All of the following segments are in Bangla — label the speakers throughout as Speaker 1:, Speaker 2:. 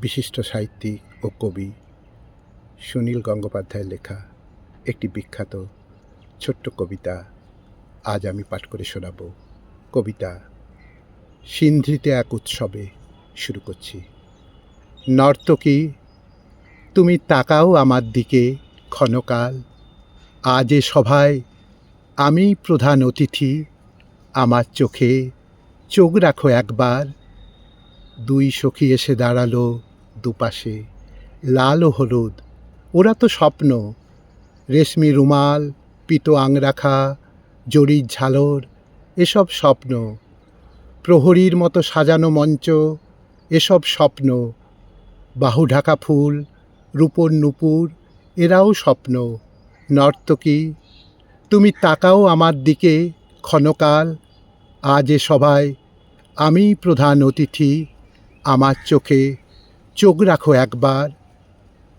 Speaker 1: বিশিষ্ট সাহিত্যিক ও কবি সুনীল গঙ্গোপাধ্যায়ের লেখা একটি বিখ্যাত ছোট্ট কবিতা আজ আমি পাঠ করে শোনাব। কবিতা সিন্ধ্রিতে এক উৎসবে। শুরু করছি। নর্তকী, তুমি তাকাও আমার দিকে ক্ষণকাল, আজ এ সভায় আমি প্রধান অতিথি, আমার চোখে চোখ রাখো একবার। দুই সখী এসে দাঁড়ালো দুপাশে, লাল ও হলুদ, ওরা তো স্বপ্ন। রেশমি রুমাল, পিতো আংরাখা, জরির ঝালর, এসব স্বপ্ন। প্রহরীর মতো সাজানো মঞ্চ, এসব স্বপ্ন। বাহু ঢাকা ফুল, রূপোর নূপুর, এরাও স্বপ্ন। নর্তকী, তুমি তাকাও আমার দিকে ক্ষণকাল, আজ এ সভায় আমি প্রধান অতিথি, আমার চোখে চোখ রাখো একবার।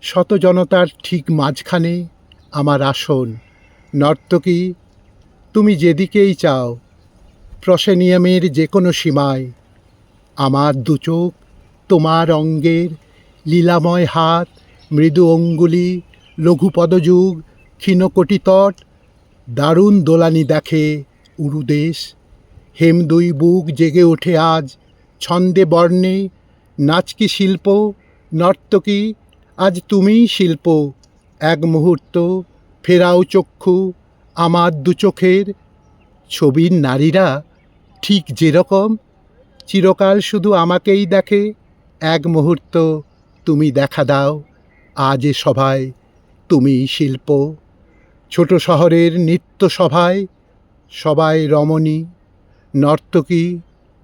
Speaker 1: শত জনতার ঠিক মাঝখানে আমার আসন। নর্তকী, তুমি যেদিকেই চাও, প্রসেনিয়ামের যে কোনো সীমায়। আমার দুচোখ তোমার অঙ্গের, লীলাময় হাত, মৃদু অঙ্গুলি, লঘু পদযুগ, ক্ষীণকটিতট, দারুণ দোলানি দেখে উরুদেশ। হেমদুই বুক জেগে ওঠে আজ ছন্দে বর্ণে, নাচ কি শিল্প? নর্তকী, আজ তুমিই শিল্প। এক মুহূর্ত ফেরাও চক্ষু আমার দু চোখের। ছবির নারীরা ঠিক যেরকম, চিরকাল শুধু আমাকেই দেখে। এক মুহূর্ত তুমি দেখা দাও, আজ এ সভায় তুমিই শিল্প। ছোট শহরের নৃত্য সভায় সবাই রমণী, নর্তকী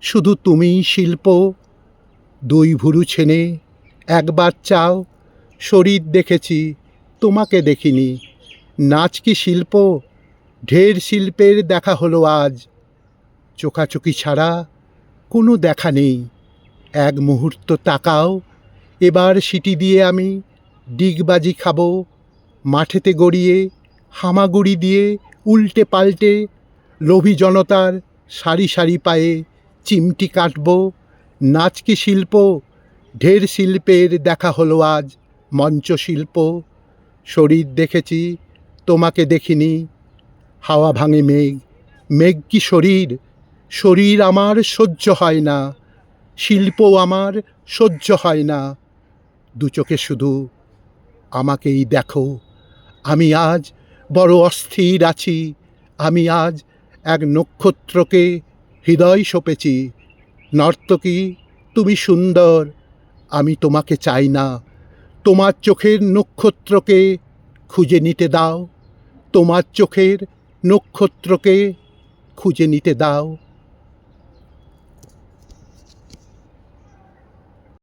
Speaker 1: শুধু তুমিই শিল্প। দুই ভুরু ছেনে একবার চাও, শরীর দেখেছি তোমাকে দেখিনি। নাচ কি শিল্প? ঢের শিল্পের দেখা হলো আজ, চোখাচোখি ছাড়া কোনো দেখা নেই। এক মুহূর্ত তাকাও, এবার সিটি দিয়ে আমি ডিগবাজি খাবো। মাঠেতে গড়িয়ে হামাগুড়ি দিয়ে উল্টে পাল্টে লোভী জনতার সারি সারি পায়ে চিমটি কাটব। নাচ কি শিল্প? ঢের শিল্পের দেখা হলো আজ, মঞ্চ শিল্প। শরীর দেখেছি তোমাকে দেখিনি। হাওয়া ভাঙে মেঘ, মেঘ কি শরীর? শরীর আমার সহ্য হয় না, শিল্প আমার সহ্য হয় না। দু চোখে শুধু আমাকেই দেখো, আমি আজ বড় অস্থির আছি। আমি আজ এক নক্ষত্রকে হৃদয় সঁপেছি। নর্তকী, তুমি সুন্দর, আমি তোমাকে চাই না। তোমার চোখের নক্ষত্রকে খুঁজে নিতে দাও, তোমার চোখের নক্ষত্রকে খুঁজে নিতে দাও।